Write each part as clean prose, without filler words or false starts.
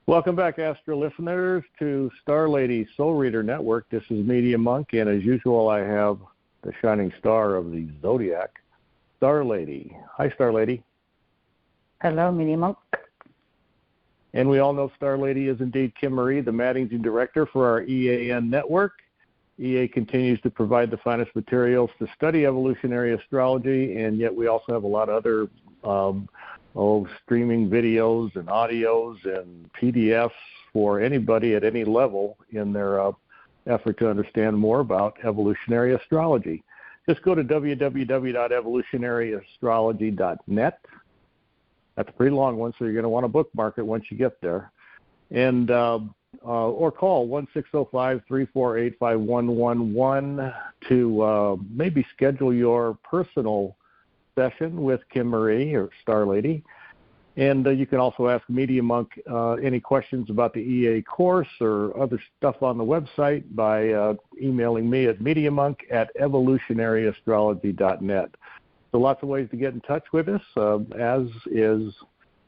Welcome back, Astro listeners, to Star Lady Soul Reader Network. This is Media Monk, and as usual, I have the shining star of the zodiac, Star Lady. Hi, Star Lady. Hello, Media Monk. And we all know Star Lady is indeed Kim Marie, the managing director for our EAN network. EA continues to provide the finest materials to study evolutionary astrology, and yet we also have a lot of other streaming videos and audios and PDFs for anybody at any level in their effort to understand more about evolutionary astrology. Just go to www.evolutionaryastrology.net. That's a pretty long one, so you're going to want to bookmark it once you get there. And or call 1-605-348-5111 to maybe schedule your personal session with Kim Marie or Star Lady. And you can also ask Media Monk any questions about the EA course or other stuff on the website by emailing me at mediamonk@evolutionaryastrology.net. So lots of ways to get in touch with us, as is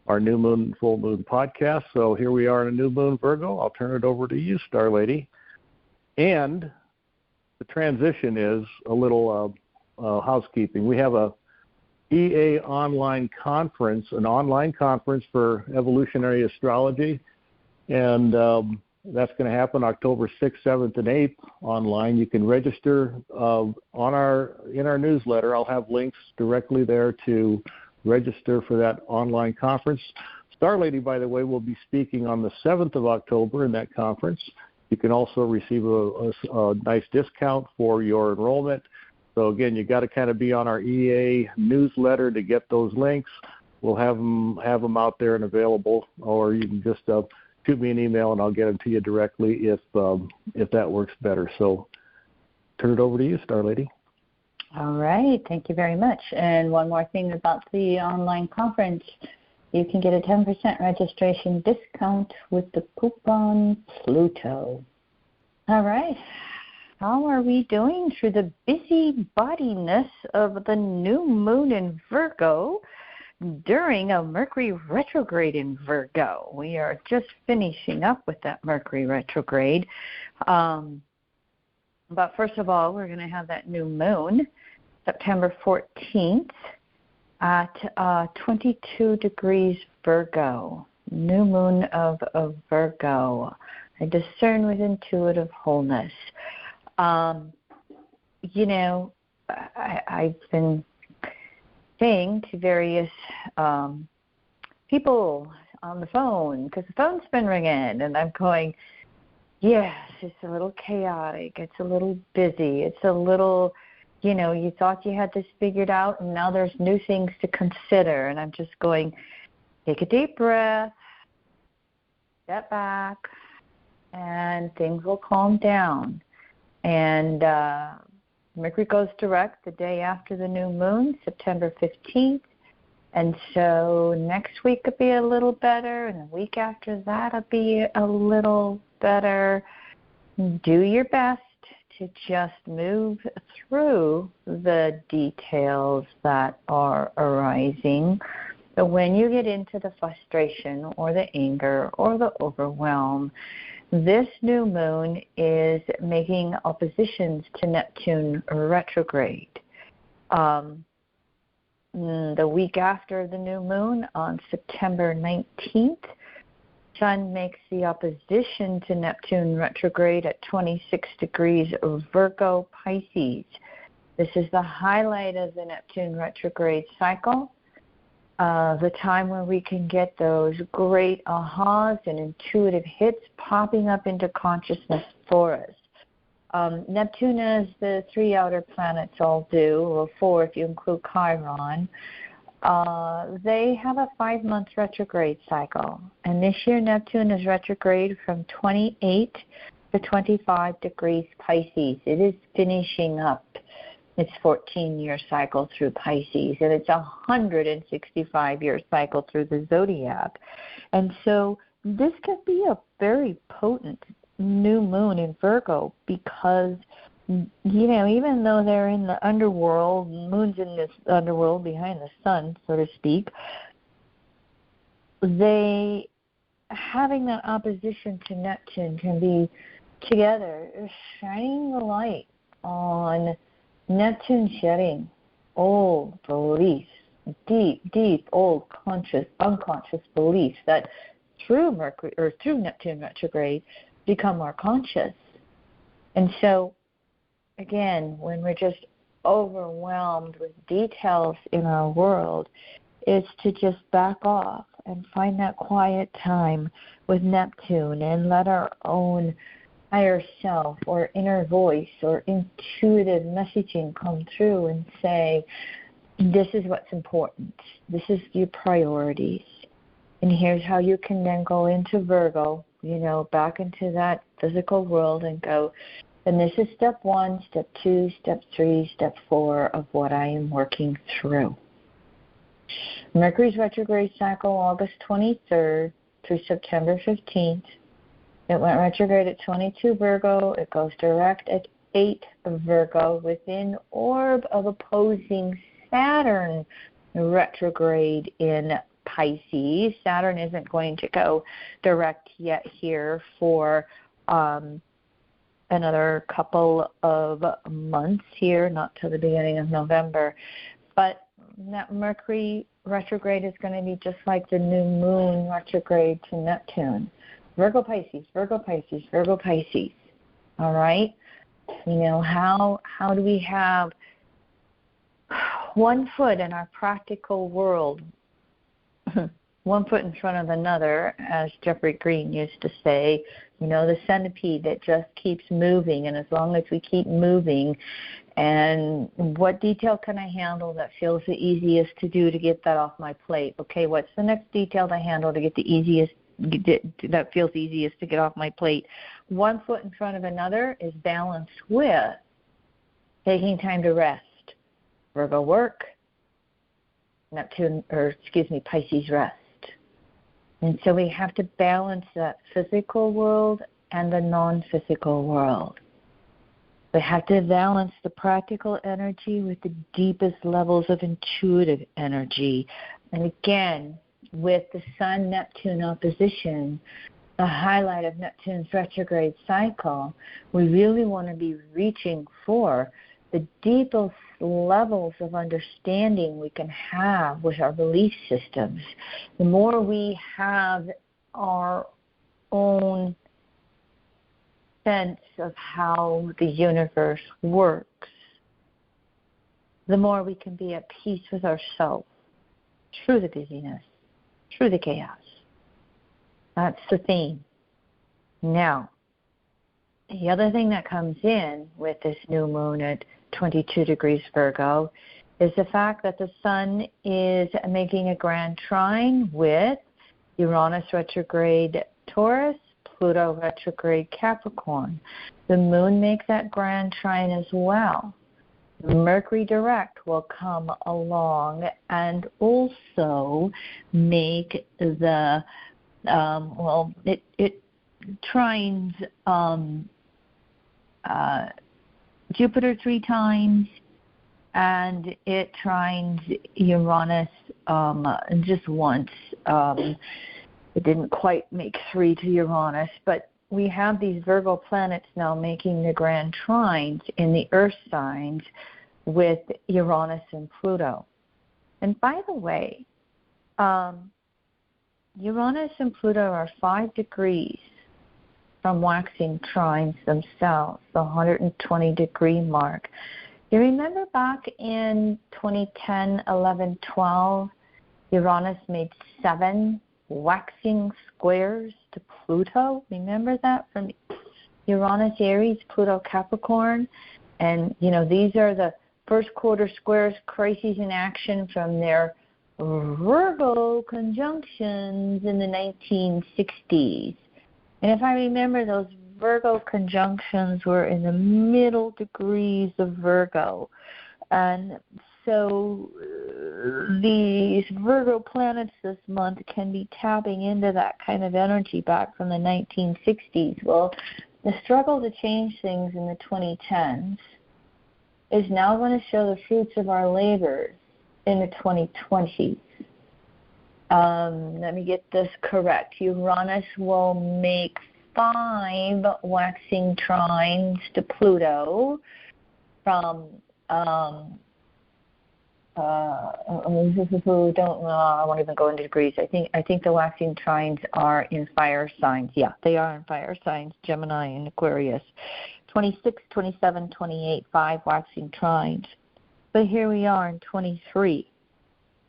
our New Moon, Full Moon podcast. So here we are in a New Moon, Virgo. I'll turn it over to you, Star Lady. And the transition is a little housekeeping. We have a EA online conference, an online conference for evolutionary astrology, and that's going to happen October 6th, 7th, and 8th online. You can register in our newsletter. I'll have links directly there to register for that online conference. Star Lady, by the way, will be speaking on the 7th of October in that conference. You can also receive a nice discount for your enrollment. So, again, you got to kind of be on our EA newsletter to get those links. We'll have them out there and available, or you can just shoot me an email and I'll get them to you directly if that works better. So turn it over to you, Star Lady. All right. Thank you very much. And one more thing about the online conference. You can get a 10% registration discount with the coupon Pluto. All right. How are we doing through the busybodiness of the new moon in Virgo during a Mercury retrograde in Virgo? We are just finishing up with that Mercury retrograde. But first of all, we're going to have that new moon, September 14th at 22 degrees Virgo, new moon of Virgo. I discern with intuitive wholeness. I've been saying to various people on the phone, because the phone's been ringing, and I'm going, yes, it's a little chaotic, it's a little busy, it's a little, you thought you had this figured out, and now there's new things to consider, and I'm just going, take a deep breath, step back, and things will calm down. And Mercury goes direct the day after the new moon, September 15th. And so next week will be a little better, and the week after that will be a little better. Do your best to just move through the details that are arising. But when you get into the frustration or the anger or the overwhelm, this new moon is making oppositions to Neptune retrograde. The week after the new moon, on September 19th, Sun makes the opposition to Neptune retrograde at 26 degrees Virgo Pisces. This is the highlight of the Neptune retrograde cycle. The time where we can get those great ahas and intuitive hits popping up into consciousness for us. Neptune, as the three outer planets all do, or four if you include Chiron, they have a 5-month retrograde cycle. And this year Neptune is retrograde from 28 to 25 degrees Pisces. It is finishing up its 14-year cycle through Pisces, and it's a 165-year cycle through the zodiac. And so this can be a very potent new moon in Virgo because, even though they're in the underworld, moon's in this underworld behind the sun, so to speak, they having that opposition to Neptune can be together, shining the light on Neptune shedding old beliefs, deep, old, unconscious beliefs that through Neptune retrograde become more conscious. And so, again, when we're just overwhelmed with details in our world, is to just back off and find that quiet time with Neptune and let our own higher self or inner voice or intuitive messaging come through and say, this is what's important. This is your priorities. And here's how you can then go into Virgo, back into that physical world and go, and this is step 1, step 2, step 3, step 4 of what I am working through. Mercury's retrograde cycle, August 23rd through September 15th. It went retrograde at 22 Virgo. It goes direct at 8 Virgo within orb of opposing Saturn retrograde in Pisces. Saturn isn't going to go direct yet here for another couple of months here, not till the beginning of November. But that Mercury retrograde is going to be just like the new moon retrograde to Neptune. Virgo, Pisces, Virgo, Pisces, Virgo, Pisces. All right? How do we have one foot in our practical world, one foot in front of another, as Jeffrey Green used to say, the centipede that just keeps moving, and as long as we keep moving, and what detail can I handle that feels the easiest to do to get that off my plate? Okay, what's the next detail to handle to get the easiest, that feels easiest to get off my plate? One foot in front of another is balanced with taking time to rest. Virgo work, Pisces rest. And so we have to balance that physical world and the non-physical world. We have to balance the practical energy with the deepest levels of intuitive energy. And again, with the Sun-Neptune opposition, the highlight of Neptune's retrograde cycle, we really want to be reaching for the deepest levels of understanding we can have with our belief systems. The more we have our own sense of how the universe works, the more we can be at peace with ourselves through the busyness, through the chaos. That's the theme. Now, the other thing that comes in with this new moon at 22 degrees Virgo is the fact that the Sun is making a grand trine with Uranus retrograde Taurus, Pluto retrograde Capricorn. The moon makes that grand trine as well. Mercury direct will come along and also make the it trines Jupiter 3 times, and it trines Uranus just once. It didn't quite make 3 to Uranus, but we have these Virgo planets now making the grand trines in the Earth signs with Uranus and Pluto. And by the way, Uranus and Pluto are 5 degrees from waxing trines themselves, the 120-degree mark. You remember back in 2010, 11, 12, Uranus made 7 waxing squares to Pluto? Remember that from Uranus, Aries, Pluto, Capricorn? And, these are the first quarter squares, crises in action from their Virgo conjunctions in the 1960s. And if I remember, those Virgo conjunctions were in the middle degrees of Virgo. And so these Virgo planets this month can be tapping into that kind of energy back from the 1960s. Well, the struggle to change things in the 2010s is now going to show the fruits of our labors in the 2020s. let me get this correct. Uranus will make 5 waxing trines to Pluto from I won't even go into degrees. I think the waxing trines are in fire signs. Yeah, they are in fire signs, Gemini and Aquarius. 26, 27, 28, 5 waxing trines. But here we are in 23,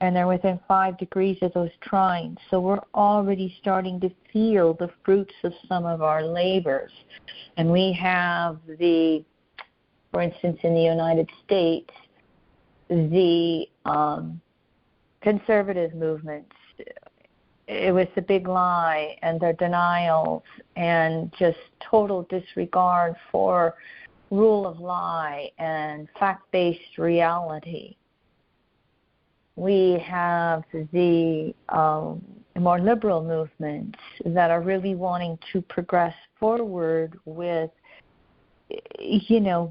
and they're within 5 degrees of those trines. So we're already starting to feel the fruits of some of our labors. And we have for instance, in the United States, the conservative movements, it was the big lie and their denials and just total disregard for rule of law and fact-based reality. We have the more liberal movements that are really wanting to progress forward with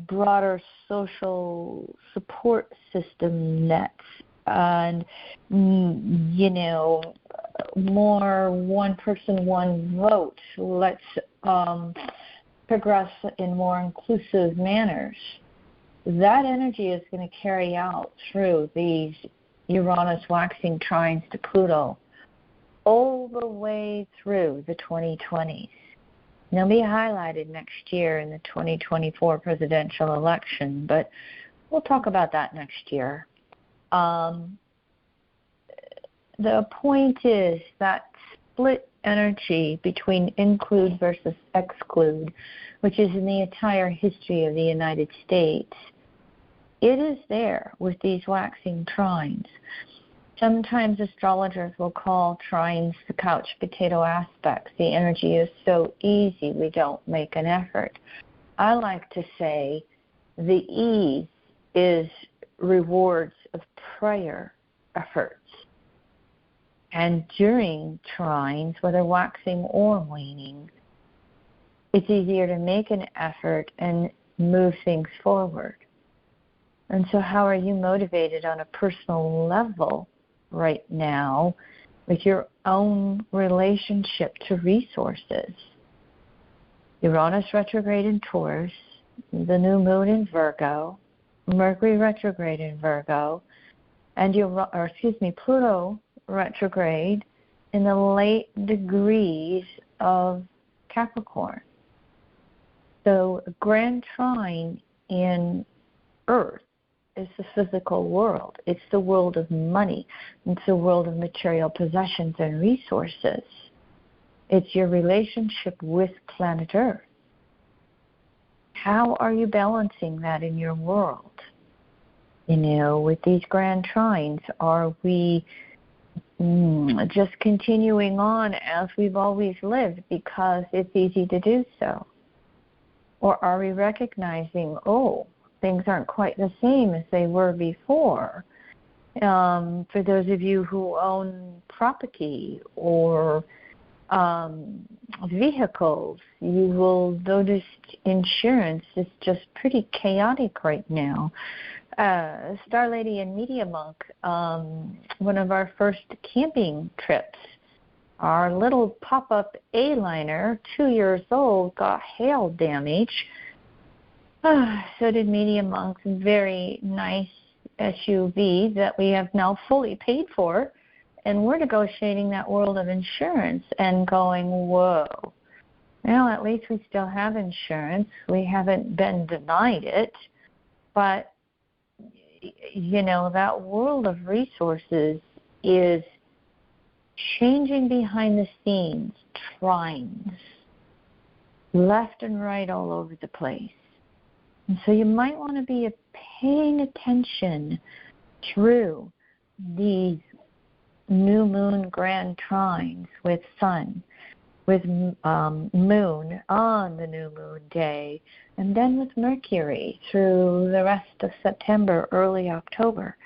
broader social support system nets and, more one person, one vote. Let's progress in more inclusive manners. That energy is going to carry out through these Uranus waxing trines to Pluto all the way through the 2020s. They'll be highlighted next year in the 2024 presidential election, but we'll talk about that next year. The point is that split energy between include versus exclude, which is in the entire history of the United States, it is there with these waxing trines. Sometimes astrologers will call trines the couch potato aspects. The energy is so easy, we don't make an effort. I like to say the ease is rewards of prior efforts. And during trines, whether waxing or waning, it's easier to make an effort and move things forward. And so how are you motivated on a personal level right now with your own relationship to resources? Uranus retrograde in Taurus, the new moon in Virgo, Mercury retrograde in Virgo, and Pluto retrograde in the late degrees of Capricorn. So a grand trine in Earth is the physical world. It's the world of money. It's the world of material possessions and resources. It's your relationship with planet Earth. How are you balancing that in your world? With these grand trines, are we just continuing on as we've always lived because it's easy to do so? Or are we recognizing, things aren't quite the same as they were before? For those of you who own property or vehicles, you will notice insurance is just pretty chaotic right now. Star Lady and Media Monk, one of our first camping trips, our little pop-up A-liner, 2 years old, got hail damage. So did Media Monk's very nice SUV that we have now fully paid for. And we're negotiating that world of insurance and going, whoa. Well, at least we still have insurance. We haven't been denied it. But, that world of resources is changing behind the scenes, trines, left and right all over the place. And so you might want to be paying attention through these new moon grand trines with sun, with moon on the new moon day, and then with Mercury through the rest of September, early October.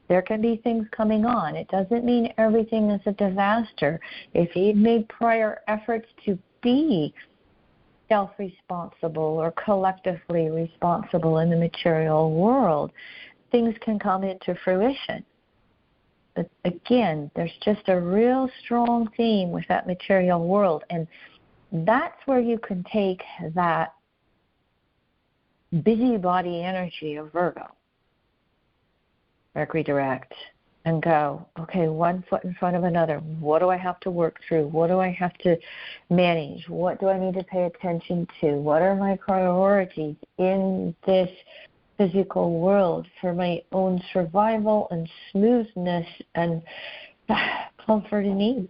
There can be things coming on. It doesn't mean everything is a disaster. If you've made prior efforts to be self-responsible or collectively responsible in the material world, things can come into fruition. again, there's just a real strong theme with that material world. And that's where you can take that busybody energy of Virgo, Mercury direct, and go, okay, one foot in front of another. What do I have to work through? What do I have to manage? What do I need to pay attention to? What are my priorities in this physical world for my own survival and smoothness and comfort and ease?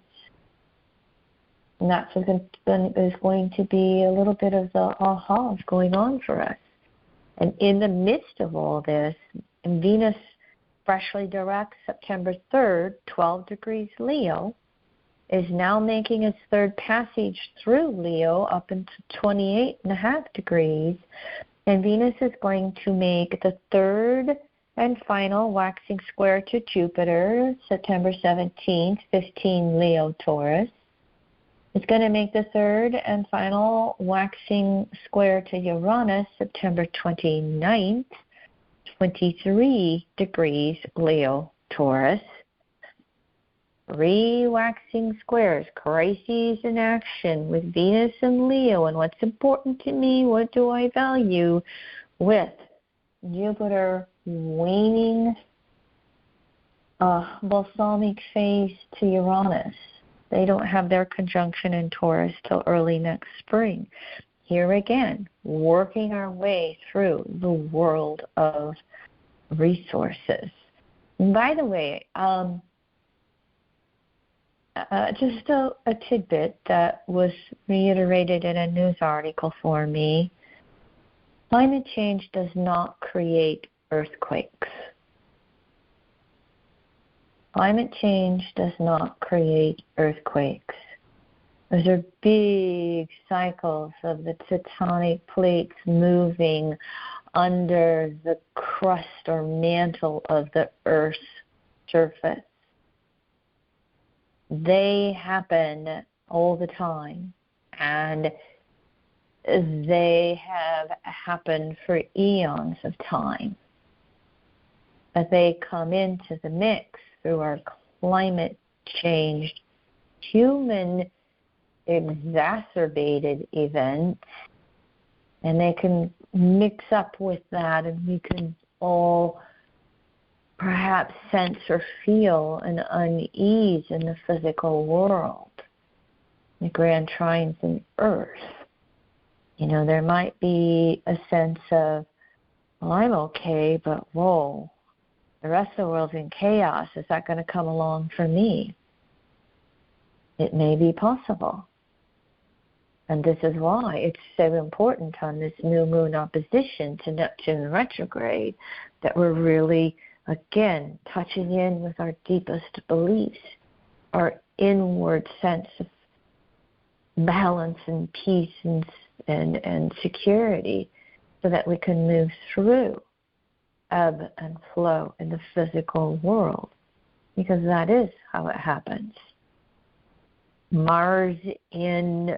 And that's what is going to be a little bit of the aha going on for us. And in the midst of all this, Venus freshly direct September 3rd, 12 degrees Leo, is now making its third passage through Leo up into 28.5 degrees. And Venus is going to make the third and final waxing square to Jupiter, September 17th, 15 Leo Taurus. It's going to make the third and final waxing square to Uranus, September 29th, 23 degrees Leo Taurus. Three waxing squares, crises in action with Venus and Leo, and what's important to me, what do I value, with Jupiter waning balsamic phase to Uranus. They don't have their conjunction in Taurus till early next spring. Here again, working our way through the world of resources. And by the way, just a tidbit that was reiterated in a news article for me. Climate change does not create earthquakes. Climate change does not create earthquakes. Those are big cycles of the tectonic plates moving under the crust or mantle of the Earth's surface. They happen all the time, and they have happened for eons of time. But they come into the mix through our climate change, human exacerbated events, and they can mix up with that, and we can all perhaps sense or feel an unease in the physical world, the grand trines in Earth. You know, there might be a sense of, well, I'm okay, but whoa, the rest of the world's in chaos. Is that going to come along for me? It may be possible. And this is why it's so important on this new moon opposition to Neptune retrograde that we're really, again, touching in with our deepest beliefs, our inward sense of balance and peace and security, so that we can move through ebb and flow in the physical world, because that is how it happens. Mars in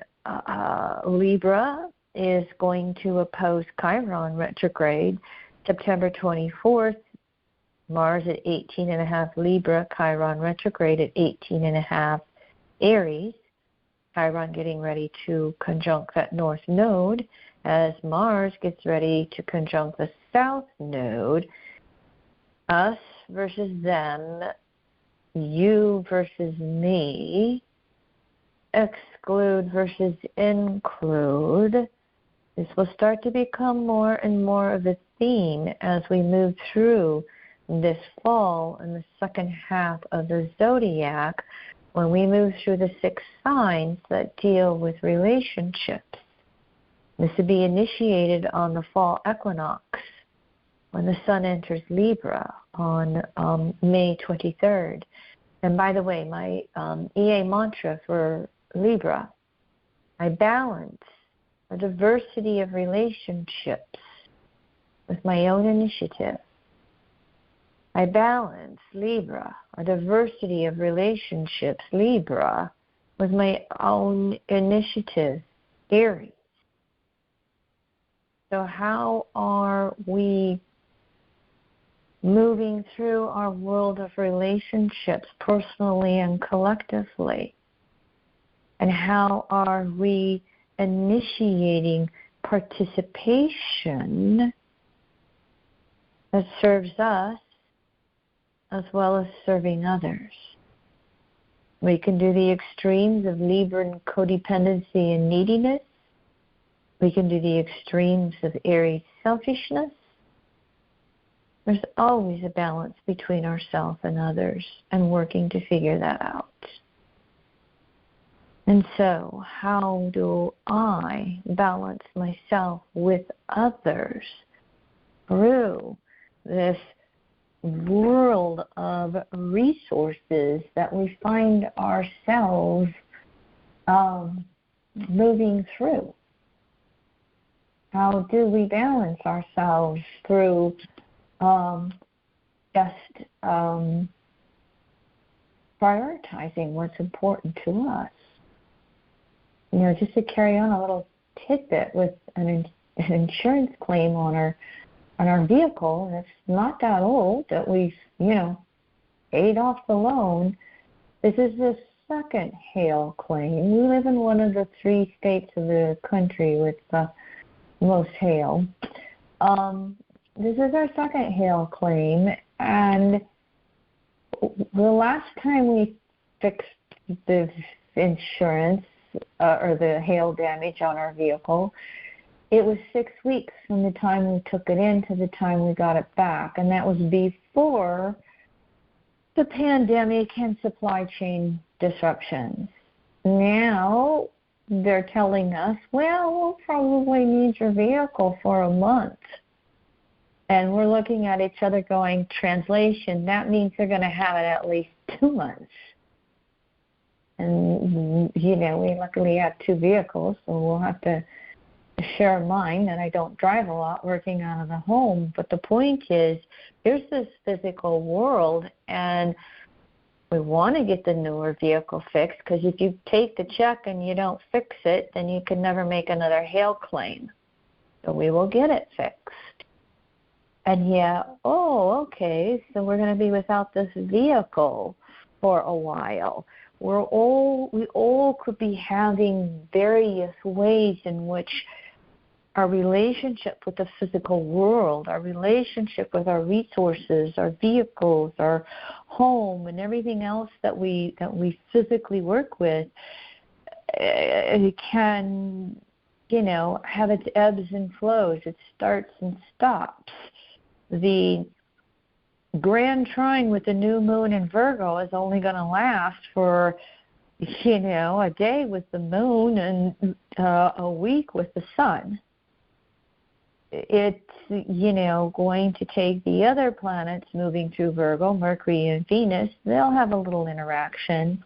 Libra is going to oppose Chiron retrograde September 24th. Mars at 18.5 Libra, Chiron retrograde at 18.5 Aries. Chiron getting ready to conjunct that north node as Mars gets ready to conjunct the south node. Us versus them, you versus me, exclude versus include. This will start to become more and more of a theme as we move through this fall in the second half of the zodiac, when we move through the 6 signs that deal with relationships. This will be initiated on the fall equinox, when the sun enters Libra on May 23rd. And by the way, my EA mantra for Libra, I balance a diversity of relationships with my own initiative. I balance, Libra, a diversity of relationships, Libra, with my own initiative, Aries. So how are we moving through our world of relationships, personally and collectively. And how are we initiating participation that serves us as well as serving others? We can do the extremes of Libra codependency and neediness. We can do the extremes of Aries selfishness. There's always a balance between ourselves and others, and working to figure that out. And so, how do I balance myself with others through this world of resources that we find ourselves moving through? How do we balance ourselves through just prioritizing what's important to us? You know, just to carry on a little tidbit with an insurance claim on our vehicle, and it's not that old that we've, paid off the loan. This is the second hail claim. We live in one of the 3 states of the country with the most hail. This is our second hail claim, and the last time we fixed the insurance or the hail damage on our vehicle, it was 6 weeks from the time we took it in to the time we got it back, and that was before the pandemic and supply chain disruptions. Now they're telling us, well, we'll probably need your vehicle for a month. And we're looking at each other going, translation, that means they're going to have it at least 2 months. And, we luckily have 2 vehicles, so we'll have to share mine, and I don't drive a lot working out of the home. But the point is, there's this physical world, and we want to get the newer vehicle fixed, because if you take the check and you don't fix it, then you can never make another hail claim. So we will get it fixed. And okay, so we're going to be without this vehicle for a while. We all could be having various ways in which our relationship with the physical world, our relationship with our resources, our vehicles, our home, and everything else that we physically work with, it can, have its ebbs and flows. It starts and stops. The grand trine with the new moon in Virgo is only going to last for, a day with the moon and a week with the sun. It's, going to take the other planets moving through Virgo, Mercury and Venus. They'll have a little interaction,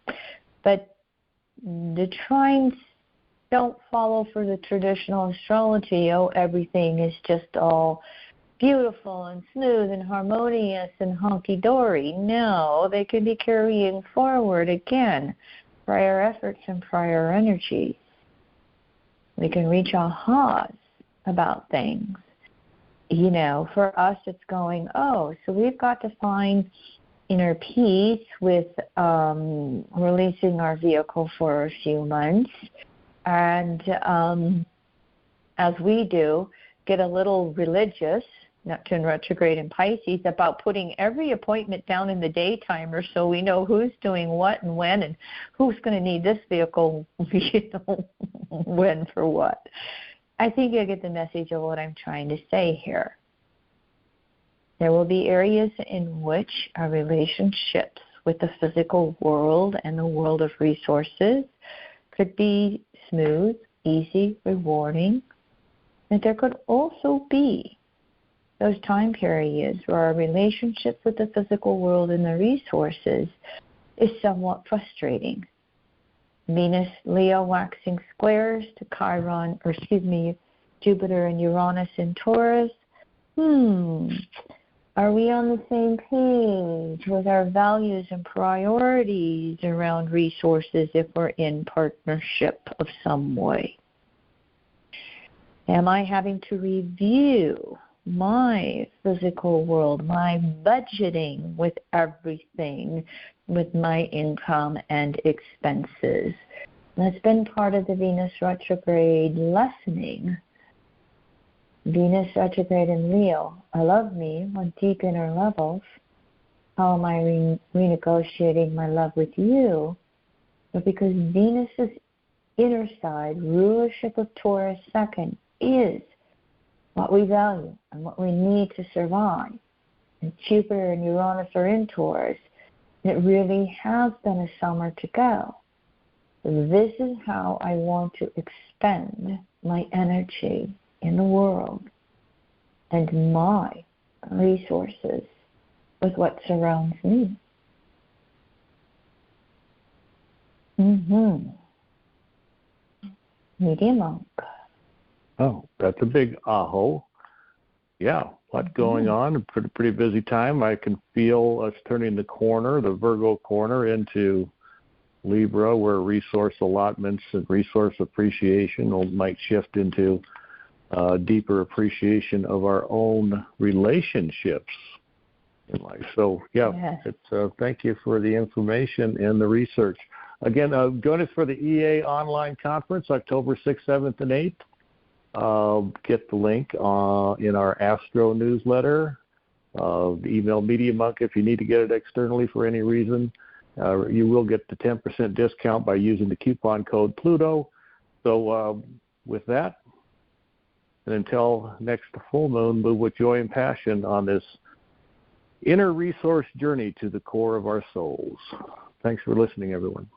but the trines don't follow for the traditional astrology. Everything is just all beautiful and smooth and harmonious and hunky-dory. No, they could be carrying forward, again, prior efforts and prior energies. We can reach ahas about things. For us it's going, so we've got to find inner peace with releasing our vehicle for a few months. And as we do, get a little religious, Neptune retrograde in Pisces, about putting every appointment down in the day-timer so we know who's doing what and when, and who's going to need this vehicle when for what. I think you'll get the message of what I'm trying to say here. There will be areas in which our relationships with the physical world and the world of resources could be smooth, easy, rewarding. And there could also be those time periods where our relationship with the physical world and the resources is somewhat frustrating. Venus, Leo waxing squares to Jupiter and Uranus in Taurus. Are we on the same page with our values and priorities around resources if we're in partnership of some way? Am I having to review my physical world, my budgeting with everything, with my income and expenses. That's been part of the Venus retrograde lessening. Venus retrograde in Leo. I love me on deep inner levels. How am I renegotiating my love with you? But because Venus's inner side, rulership of Taurus second, is what we value and what we need to survive. And Jupiter and Uranus are in Taurus. It really has been a summer to go. This is how I want to expend my energy in the world and my resources with what surrounds me. Medium monk. Oh, that's a big aho. Yeah, a lot going on. Pretty busy time. I can feel us turning the corner, the Virgo corner, into Libra, where resource allotments and resource appreciation might shift into deeper appreciation of our own relationships in life. So, it's thank you for the information and the research. Again, join us for the EA online conference, October 6th, 7th, and 8th. Get the link in our Astro newsletter. Email Media Monk if you need to get it externally for any reason. You will get the 10% discount by using the coupon code Pluto. So with that, and until next full moon, move with joy and passion on this inner resource journey to the core of our souls. Thanks for listening, everyone.